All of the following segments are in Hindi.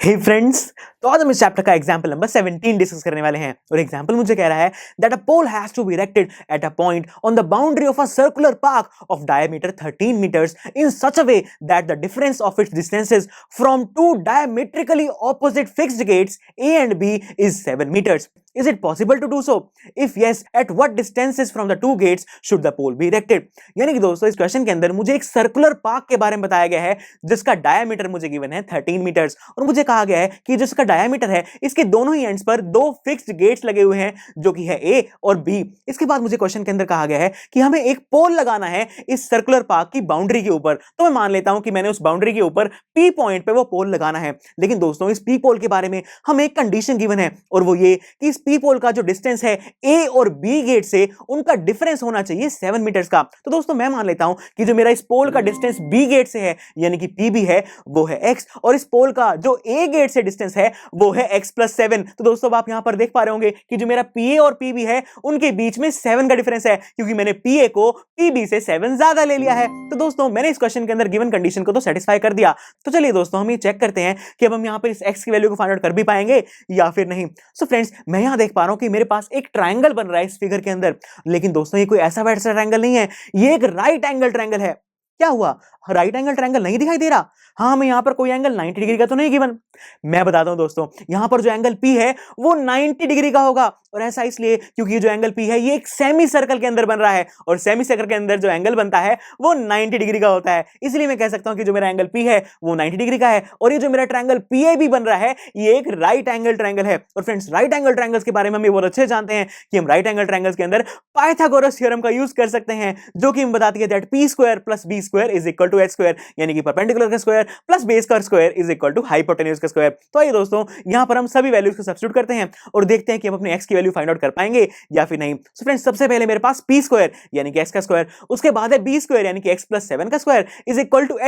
हे फ्रेंड्स, तो आज हम इस चैप्टर का एग्जांपल नंबर 17 डिस्कस करने वाले हैं और एग्जांपल मुझे कह रहा है that a pole has to be erected at a point on the boundary of a circular park of diameter 13 metres in such a way that the difference of its distances from two diametrically opposite fixed gates A and B is 7 meters. Is it possible to do so? If yes, at what distances from the two gates should the pole be erected? यानी कि दोस्तों इस क्वेश्चन के अंदर मुझे एक सर्कुलर पार्क के बारे में बताया गया है जिसका डायमीटर मुझे गिवन है 13 मीटर्स और मुझे कहा गया है कि जिसका डायमीटर है इसके दोनों ही एंड्स पर दो फिक्स्ड गेट्स लगे हुए हैं जो कि है A और B। इसके बाद मुझे क्वेश्चन के अंदर कहा गया है कि हमें एक पोल लगाना है इस सर्कुलर पार्क की बाउंड्री के ऊपर। तो मैं मान लेता हूं कि मैंने उस बाउंड्री के ऊपर P पॉइंट पे वो पोल लगाना है, लेकिन दोस्तों इस P पोल के बारे में हमें एक कंडीशन गिवन है और वो ये कि इस P पोल का जो डिस्टेंस है A और B गेट से उनका डिफरेंस होना चाहिए 7 मीटर्स का। तो दोस्तों मैं मान लेता हूं कि जो मेरा इस पोल का डिस्टेंस B गेट से है यानी कि PB है वो है x और इस पोल का जो A गेट से डिस्टेंस है वो है x + 7। तो दोस्तों आप यहां पर देख पा रहे होंगे कि जो मेरा PA और PB है उनके बीच में 7 का डिफरेंस है क्योंकि मैंने PA को PB से 7 ज्यादा ले लिया है। तो दोस्तों मैंने इस क्वेश्चन के अंदर गिवन कंडीशन को तो सेटिस्फाई कर दिया। तो चलिए दोस्तों हम ये चेक करते हैं कि अब हम यहां पर इस x की वैल्यू को फाइंड आउट कर भी पाएंगे या फिर नहीं। सो फ्रेंड्स मैं यहां देख पा रहा हूं कि मेरे पास एक ट्रायंगल बन रहा है इस फिगर के अंदर, लेकिन दोस्तों ये कोई ऐसा वैसा ट्रायंगल नहीं है, ये एक राइट एंगल ट्रायंगल है। क्या हुआ, राइट एंगल ट्रायंगल नहीं दिखाई दे रहा? हाँ हमें यहां पर कोई एंगल 90 डिग्री का तो नहीं गिवन। मैं बताता हूं दोस्तों यहां पर जो एंगल P है वो 90 डिग्री का होगा और ऐसा इसलिए क्योंकि ये जो एंगल P है ये एक सेमी सर्कल के अंदर बन रहा है और सेमी सर्कल के अंदर जो एंगल बनता है वो 90 डिग्री का होता है। इसलिए मैं कह सकता हूं कि जो मेरा एंगल P है वो 90 डिग्री का है और ये जो मेरा ट्रायंगल PAB बन रहा है ये एक राइट एंगल ट्रायंगल है। और फ्रेंड्स राइट एंगल ट्रायंगल्स के बारे में हम ये बहुत अच्छे जानते हैं कि हम राइट एंगल ट्रायंगल्स के अंदर पाइथागोरस थ्योरम का यूज कर सकते हैं जो कि हम बताती है दैट P² + B² = H², यानी कि परपेंडिकुलर का स्क्वायर प्लस बेस का स्क्वायर = हाइपोटेन्यूज का स्क्वायर। तो आइए दोस्तों यहां पर हम सभी वैल्यूज को सब्स्टिट्यूट करते हैं और देखते हैं कि हम अपने x की वैल्यू फाइंड आउट कर पाएंगे या फिर नहीं। सो फ्रेंड्स सबसे पहले मेरे पास P² यानी कि x का स्क्वायर, उसके बाद है B² यानी कि x + 7 का स्क्वायर =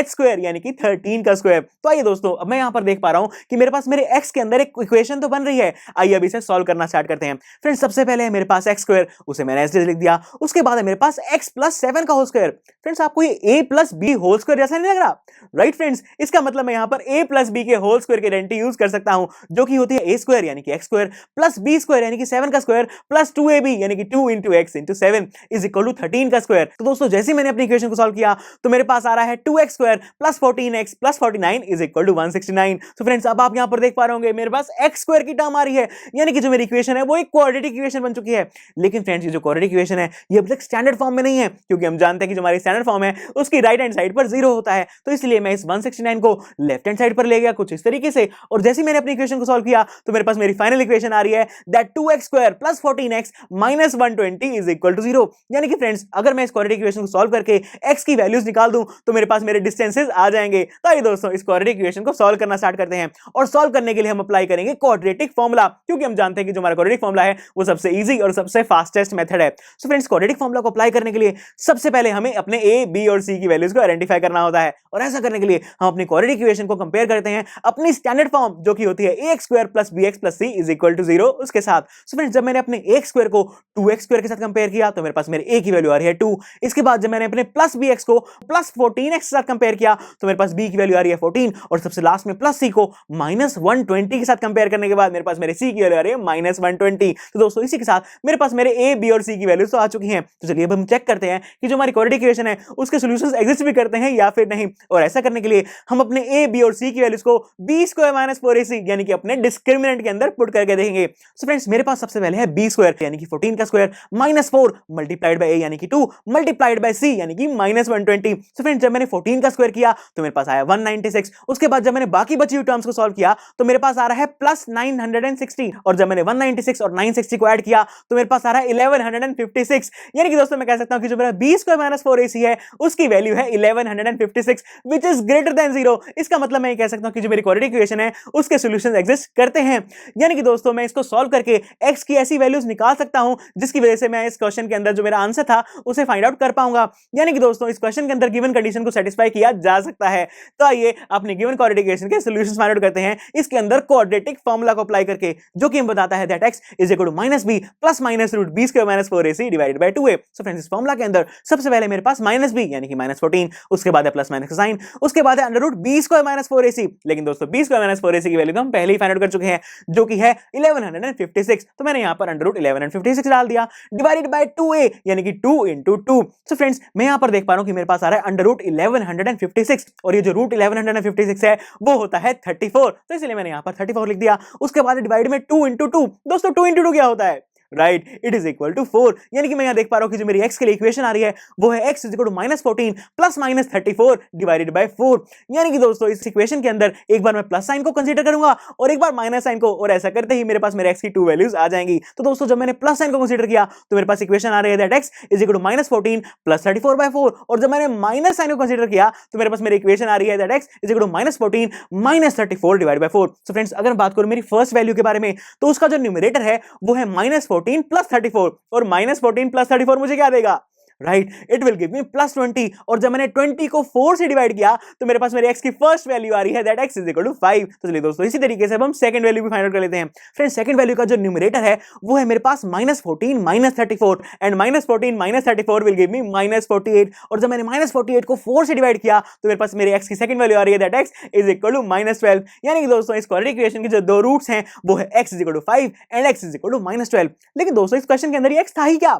H² यानी कि 13 का स्क्वायर। तो आइए दोस्तों अब मैं यहां पर देख पा रहा हूं कि मेरे पास मेरे x के अंदर एक इक्वेशन तो बन रही है। आइए अब इसे सॉल्व करना स्टार्ट करते हैं। फ्रेंड्स सबसे पहले है मेरे पास x², उसे मैंने ऐसे लिख दिया। उसके बाद है मेरे पास x + 7 का होल स्क्वायर। फ्रेंड्स आपको ये a + b होल स्क्वायर जैसा नहीं लग रहा? राइट फ्रेंड्स, इसका मतलब मैं यहां पर a + b के होल स्क्वायर की आइडेंटिटी यूज कर सकता हूं जो कि होती है a² यानी कि x² + b² यानी कि 7 का स्क्वायर प्लस 2ab यानी कि 2 × x × 7 = 13 का स्क्वायर। तो दोस्तों जैसे मैंने अपनी इक्वेशन को सॉल्व किया तो मेरे पास आ रहा है 2x² + 14x + 49 = 169। तो फ्रेंड्स अब आप यहां पर देख पा रहे होंगे मेरे पास x² की टर्म आ रही है, यानी कि जो मेरी इक्वेशन है वो एक क्वाड्रेटिक इक्वेशन बन चुकी है। लेकिन फ्रेंड्स ये जो क्वाड्रेटिक इक्वेशन है ये अब तक स्टैंडर्ड फॉर्म में नहीं है क्योंकि हम जानते हैं कि जो हमारी स्टैंडर्ड फॉर्म है उसकी राइट हैंड साइड पर 0 होता है। तो इसलिए मैं इस 169 को लेफ्ट हैंड साइड पर ले गया कुछ इस तरीके से और जैसे मैंने अपनी इक्वेशन को सॉल्व किया तो मेरे पास मेरी फाइनल इक्वेशन आ रही है दैट 2x² + 14x - 120 = 0। यानी कि फ्रेंड्स अगर मैं इस क्वाड्रेटिक इक्वेशन को सॉल्व करके x की वैल्यूज निकाल दूं तो मेरे पास मेरे डिस्टेंसेस आ जाएंगे। तो आइए दोस्तों इस क्वाड्रेटिक इक्वेशन को सॉल्व करना स्टार्ट करते हैं और सॉल्व करने के लिए हम अप्लाई करेंगे क्वाड्रेटिक फार्मूला क्योंकि हम जानते हैं कि जो हमारा क्वाड्रेटिक फार्मूला है वो सबसे इजी और सबसे फास्टेस्ट मेथड है। सो फ्रेंड्स क्वाड्रेटिक फार्मूला को अप्लाई करने के लिए सबसे पहले हमें अपने a, b और c की वैल्यूज को आइडेंटिफाई करना होता है और ऐसा करने के लिए हम अपनी क्वाड्रेटिक इक्वेशन को कंपेयर करते हैं अपनी स्टैंडर्ड फॉर्म जो कि होती है ax² + bx + c = 0 उसके साथ। सो फ्रेंड्स जब मैंने अपने ax² को 2x² के साथ कंपेयर किया तो मेरे पास मेरे a की वैल्यू आ रही है 2। इसके बाद जब मैंने अपने प्लस bx को प्लस 14x के साथ कंपेयर किया तो मेरे पास b की वैल्यू आ रही है 14 और सबसे लास्ट में प्लस c को -120 के साथ कंपेयर करने के बाद मेरे पास मेरे c की वैल्यू आ रही है -120। तो दोस्तों इसी के साथ मेरे पास मेरे a, b और c की वैल्यूज तो आ चुकी हैं। तो चलिए अब हम चेक करते हैं कि जो हमारी क्वाड्रेटिक इक्वेशन है उसके सॉल्यूशंस एग्जिस्ट भी करते हैं या फिर नहीं। और ऐसा करने के लिए हम अपने a, b और c की वैल्यूज को b² - 4ac यानी कि अपने डिस्क्रिमिनेंट के अंदर पुट करके देखेंगे। सो फ्रेंड्स मेरे पास सबसे पहले है b² यानी कि 14 का स्क्वायर -4 × a यानी कि 2 × c यानी कि -120। सो फ्रेंड्स जब मैंने 14 का स्क्वायर किया तो मेरे पास आया 196। उसके बाद जब मैंने बाकी बची हुई टर्म्स को सॉल्व किया तो मेरे पास आ रहा है प्लस 960 और जब मैंने 196 और 960 को ऐड किया तो मेरे पास आ रहा है 1156। यानी कि दोस्तों मैं कह सकता हूं कि जो मेरा b² - 4ac है उसकी वैल्यू है 1156 व्हिच इज ग्रेटर देन 0। इसका मतलब मैं ये कह सकता हूं कि जो मेरी क्वाड्रेटिक इक्वेशन है उसके सॉल्यूशंस एग्जिस्ट करते हैं। यानी कि दोस्तों मैं इसको सॉल्व करके x की ऐसी वैल्यूज निकाल सकता हूं जिसकी वजह से मैं इस क्वेश्चन के अंदर जो मेरा आंसर था उसे फाइंड आउट कर पाऊंगा। यानी कि दोस्तों इस क्वेश्चन के अंदर गिवन कंडीशन को सेटिस्फाई किया जा सकता है। तो आइए अपने गिवन क्वाड्रेटिक इक्वेशन के सॉल्यूशंस फाइंड आउट करते हैं इसके अंदर क्वाड्रेटिक फार्मूला को अप्लाई करके जो कि हम बताता है that x = -b + -√b² - 4ac / 2a। So friends इस फार्मूला के अंदर सबसे पहले मेरे पास -b यानी कि -14, उसके बाद है प्लस माइनस का साइन, उसके बाद है √b² - 4ac। लेकिन दोस्तों b² स्क्वायर माइनस 4ac की वैल्यू तो हम पहले ही फाइंड आउट कर चुके हैं, जो कि है 1156। तो मैंने यहाँ पर अंडर रूट 1156 डाल दिया, डिवाइडेड बाय 2a यानी कि 2 into 2। सो फ्रेंड्स मैं यहाँ पर देख पा रहा हूँ कि मेरे पास आ रहा है अंडर रूट 1156, और ये जो रूट 1156 है वो होता है 34, तो इसलिए मैंने यहाँ पर 34 लिख दिया। उसके बाद डिवाइड में 2 into 2। दोस्तों 2 into 2 क्या होता है? Right, it is equal to 4। यानी कि मैं यहां देख पा रहा हूं कि जो मेरी x के लिए इक्वेशन आ रही है वो है x is equal to -14 plus -34 divided by 4। यानी कि दोस्तों इस इक्वेशन के अंदर एक बार मैं प्लस साइन को कंसीडर करूंगा और एक बार माइनस साइन को, और ऐसा करते ही मेरे पास मेरे x की 2 वैल्यूज आ जाएंगी। तो दोस्तों जब मैंने प्लस साइन को कंसीडर किया तो मेरे पास इक्वेशन आ रही है that x is equal to -14 plus 34/4, और जब मैंने माइनस साइन को कंसीडर किया तो मेरे पास मेरी इक्वेशन आ रही है that x is equal to -14 -34 divided by 4। So friends अगर बात करूं मेरी फर्स्ट वैल्यू के बारे में तो उसका जो न्यूमरेटर है वो है -14 प्लस 34, और -14 प्लस 34 मुझे क्या देगा? Right, it will give me +20, और जब मैंने 20 को 4 से डिवाइड किया तो मेरे पास मेरे x की फर्स्ट वैल्यू आ रही है that x is equal to 5। तो चलिए दोस्तों इसी तरीके से अब हम सेकंड वैल्यू भी फाइंड आउट कर लेते हैं। फ्रेंड्स सेकंड वैल्यू का जो न्यूमरेटर है वो है मेरे पास -14 -34, एंड -14 -34 विल गिव मी -48, और जब मैंने -48 को 4 से डिवाइड किया तो मेरे पास मेरे x की सेकंड वैल्यू आ रही है that x is equal to -12। यानी कि दोस्तों इस क्वाड्रेटिक इक्वेशन के जो दो रूट्स हैं वो है x is equal to 5 and x is equal to -12। लेकिन दोस्तों इस क्वेश्चन के अंदर ये x था ही क्या?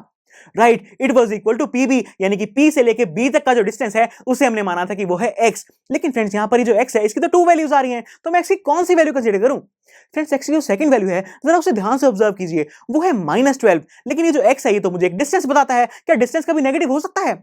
Right, it was equal to PB, यानी कि P से लेके B तक का जो डिस्टेंस है उसे हमने माना था कि वो है x। लेकिन फ्रेंड्स यहां पर ये जो x है इसकी तो 2 वैल्यूज आ रही हैं, तो मैं x की कौन सी वैल्यू कंसीडर करूं? फ्रेंड्स x की जो सेकंड वैल्यू है जरा उसे ध्यान से ऑब्जर्व कीजिए, वो है -12। लेकिन ये जो x है ये तो मुझे एक डिस्टेंस बताता है, क्या डिस्टेंस कभी नेगेटिव हो सकता है?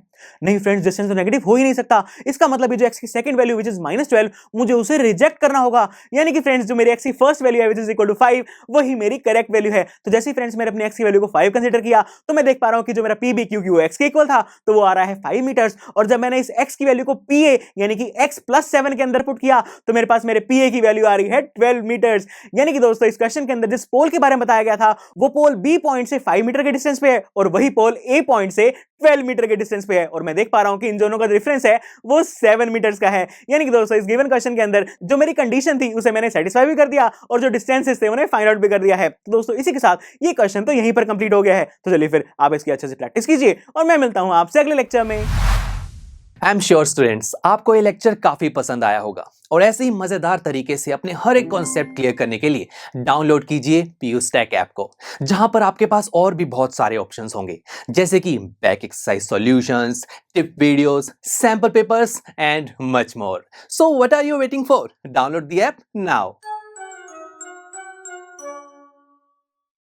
नहीं फ्रेंड्स, डिस्टेंस तो नेगेटिव हो ही नहीं सकता। इसका मतलब ये जो x की सेकंड वैल्यू विच इज -12 मुझे उसे रिजेक्ट करना होगा। यानी कि फ्रेंड्स जो मेरे x की फर्स्ट वैल्यू है विच इज इक्वल टू 5 वही मेरी करेक्ट वैल्यू है। तो जैसे ही फ्रेंड्स मैंने अपने x की वैल्यू को 5 कंसीडर किया तो मैं देख पा रहा हूं कि जो मेरा pb क्योंकि वो x के इक्वल था तो वो आ रहा है 5 मीटर्स, और जब मैंने इस x की वैल्यू को pa यानी कि x + 7 के अंदर पुट किया तो मेरे पास मेरे pa की वैल्यू आ रही है 12 मीटर्स। यानी कि दोस्तों इस क्वेश्चन के अंदर जिस पोल के बारे में बताया गया था वो पोल b पॉइंट से 5 मीटर के डिस्टेंस पे है और वही पोल a पॉइंट से 12 मीटर के डिस्टेंस पे है, और मैं देख पा रहा हूं कि इन दोनों का डिफरेंस है वो 7 मीटर्स का है। यानी कि दोस्तों इस गिवन क्वेश्चन के अंदर जो मेरी कंडीशन थी उसे मैंने सेटिस्फाई भी कर दिया और जो डिस्टेंसेस थे उन्हें फाइंड आउट भी कर दिया है। तो दोस्तों इसी के साथ ये क्वेश्चन तो यहीं पर कंप्लीट हो गया है। तो चलिए फिर आप इसकी अच्छे से प्रैक्टिस कीजिए और मैं मिलता हूं आपसे अगले लेक्चर में। आई एम श्योर स्टूडेंट्स आपको ये लेक्चर काफी पसंद आया होगा, और ऐसे ही मजेदार तरीके से अपने हर एक कॉन्सेप्ट क्लियर करने के लिए डाउनलोड कीजिए PUStack ऐप को, जहां पर आपके पास और भी बहुत सारे ऑप्शंस होंगे, जैसे कि back exercise solutions, tip videos, sample papers and much more. So what are you waiting for? Download the app now.